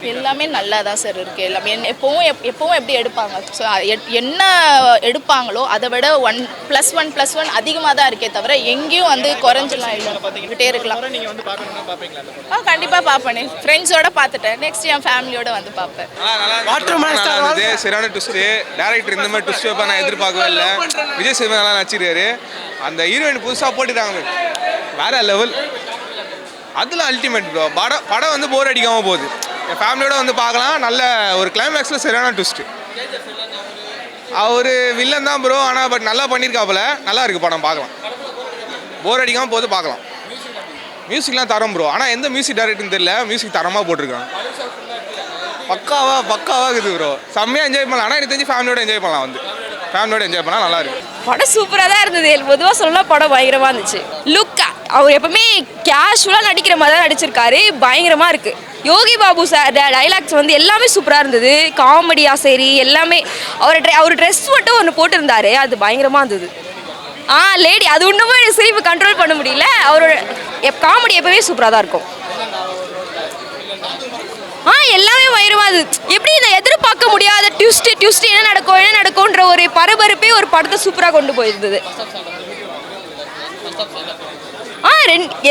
எல்லாமே நல்லா தான் சார் இருக்குது. எல்லாமே எப்பவும் எப்படி எடுப்பாங்க, ஸோ என்ன எடுப்பாங்களோ அதை விட 1+1+1 அதிகமாக தான் இருக்கே தவிர எங்கேயும் வந்து குறைஞ்சலாம் இல்லை. பார்த்துக்கிட்டே இருக்கலாம். கண்டிப்பாக பார்ப்பேனே. ஃப்ரெண்ட்ஸோட பார்த்துட்டேன். நெக்ஸ்ட் என் ஃபேமிலியோட வந்து பார்ப்பேன். சரியான ட்விஸ்ட்டு. டேரக்டர் இந்த மாதிரி ட்விஸ்ட் வைப்பா நான் எதிர்பார்க்கவே இல்லை. விஜய் சேதுபதி நல்லா நடிச்சிருக்காரு. அந்த ஹீரோயின் புதுசாக போட்டுட்டாங்க, வேற லெவல். அதில் அல்டிமேட் ப்ரோ. படம் வந்து போர் அடிக்காமல் போகுது. என் ஃபேமிலியோட வந்து பார்க்கலாம். நல்ல ஒரு கிளைமேக்ஸில் சரியான ட்விஸ்ட்டு. அவர் வில்லன் தான் ப்ரோ, ஆனால் பட் நல்லா பண்ணியிருக்காப்புல. நல்லா இருக்குது படம், பார்க்கலாம். போர் அடிக்காமல் போது பார்க்கலாம். மியூசிக்லாம் தரம் ப்ரோ, ஆனால் எந்த மியூசிக் டைரக்டர்னு தெரியல. மியூசிக் தரமாக போட்டிருக்காங்க. பக்காவாக இருக்குது ப்ரோ. செம்மையாக என்ஜாய் பண்ணலாம். ஆனால் எனக்கு தெரிஞ்சு ஃபேமிலியோட என்ஜாய் பண்ணலாம். வந்து ஃபேமிலியோட என்ஜாய் பண்ணால் நல்லா இருக்கு. படம் சூப்பராக தான் இருந்தது. பொதுவாக சொல்லலாம் படம் பயங்கரமாக இருந்துச்சு. லுக்கா அவர் எப்பவுமே கேஷுவலாக நடிக்கிற மாதிரி தான் நடிச்சிருக்காரு. பயங்கரமாக இருக்குது. யோகி பாபு சார் டைலாக்ஸ் வந்து எல்லாமே சூப்பராக இருந்தது. காமெடியா சரி எல்லாமே. அவர் ட்ரெஸ் மட்டும் ஒன்று போட்டிருந்தாரு, அது பயங்கரமாக இருந்தது. லேடி அது ஒன்றுமே சிரிப்பு கண்ட்ரோல் பண்ண முடியல. அவரோட காமெடி எப்பவுமே சூப்பராக தான் இருக்கும். எல்லாமே பயங்கரமாக இருந்தது. எப்படி இதை எதிர்பார்க்க முடியாத ட்விஸ்ட் என்ன நடக்கும்ன்ற ஒரு பரபரப்பே ஒரு படத்தை சூப்பராக கொண்டு போயிருந்தது.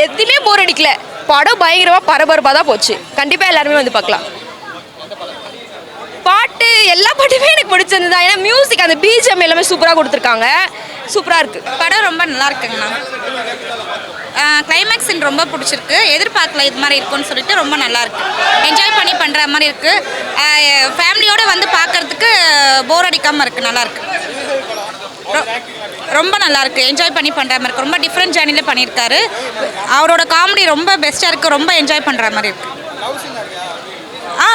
எதுவுமே போர் அடிக்கல. படம் பயங்கரமாக பரபரப்பாக தான் போச்சு. கண்டிப்பாக எல்லாருமே வந்து பார்க்கலாம். பாட்டு எல்லா பாட்டுமே எனக்கு பிடிச்சிருந்தது. ஏன்னா மியூசிக் அந்த பிஜிஎம் எல்லாமே சூப்பராக கொடுத்துருக்காங்க. சூப்பராக இருக்குது. படம் ரொம்ப நல்லா இருக்குங்கண்ணா. கிளைமேக்ஸ் ரொம்ப பிடிச்சிருக்கு. எதிர்பார்க்கல இது மாதிரி இருக்குன்னு சொல்லிட்டு ரொம்ப நல்லா இருக்கு. என்ஜாய் பண்ணி பண்ணுற மாதிரி இருக்கு. ஃபேமிலியோடு வந்து பார்க்கறதுக்கு போர் அடிக்காமல் இருக்குது. நல்லா இருக்கு. ரொம்ப நல்லா இருக்கு. என்ஜாய் பண்ணி பண்ணுற மாதிரி இருக்கு. ரொம்ப டிஃப்ரெண்ட் ஜேர்னியில் பண்ணியிருக்காரு. அவரோட காமெடி ரொம்ப பெஸ்ட்டாக இருக்குது. ரொம்ப என்ஜாய் பண்ணுற மாதிரி இருக்கு.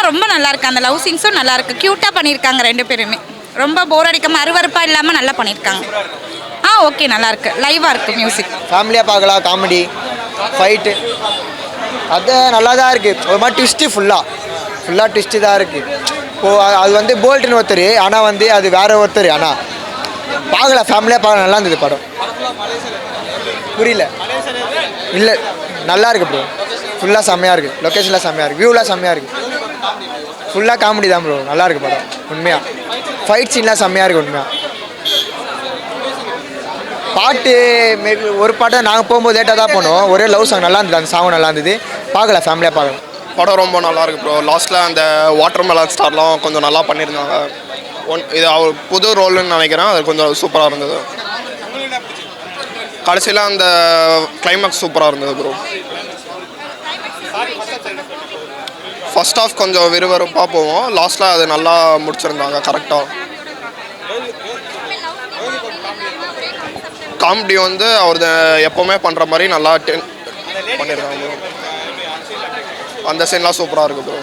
ரொம்ப நல்லா இருக்கு. அந்த லவ் சீன்ஸும் நல்லா இருக்கு. க்யூட்டாக பண்ணியிருக்காங்க ரெண்டு பேருமே. ரொம்ப போர் அடிக்காமல் அருவருப்பாக இல்லாமல் நல்லா பண்ணியிருக்காங்க. ஓகே, நல்லா இருக்கு. லைவாக இருக்கு மியூசிக். ஃபேமிலியாக பார்க்கலாம். காமெடி ஃபைட்டு அது நல்லா தான் இருக்குது. ஒரு மாதிரி ட்விஸ்ட்டு ஃபுல்லாக ட்விஸ்ட்டு தான் இருக்குது. அது வந்து போல்ட்டுன்னு ஒருத்தர், ஆனால் வந்து அது வேறு ஒருத்தர். ஆனால் பார்க்கலாம், ஃபேமிலியாக பார்க்கலாம். நல்லா இருந்தது படம். புரியல இல்லை, நல்லா இருக்குது ப்ரோ. ஃபுல்லாக செம்மையாக இருக்குது. லொக்கேஷன்லாம் செம்மையாக இருக்குது. வியூலாம் செம்மையாக இருக்குது. ஃபுல்லாக காமெடி தான் ப்ரோ. நல்லா இருக்குது படம் உண்மையாக. ஃபைட் சீன்லாம் செம்மையாக இருக்குது உண்மையாக. பாட்டு ஒரு பாட்டை நாங்கள் போகும்போது லேட்டாக தான் போனோம். ஒரே லவ் சாங் நல்லா இருந்தது. அந்த சாங் நல்லா இருந்தது. பார்க்கலாம், ஃபேமிலியாக பார்க்கலாம். படம் ரொம்ப நல்லா இருக்குது ப்ரோ. லாஸ்ட்டில் அந்த வாட்டர் மெலன் ஸ்டார்லாம் கொஞ்சம் நல்லா பண்ணியிருந்தாங்க. இது அவர் புது ரோல்னு நினைக்கிறேன். அது கொஞ்சம் சூப்பராக இருந்தது. கடைசியில் அந்த கிளைமேக்ஸ் சூப்பராக இருந்தது ப்ரோ. ஃபர்ஸ்ட் ஆஃப் கொஞ்சம் விறுவிறுப்பாக போவோம். லாஸ்ட்டில் அது நல்லா முடிச்சிருந்தாங்க கரெக்டாக. காமெடி வந்து அவர் எப்போவுமே பண்ணுற மாதிரி நல்லா பண்ணியிருக்காங்க. அந்த சீன்லாம் சூப்பராக இருக்குது ப்ரோ.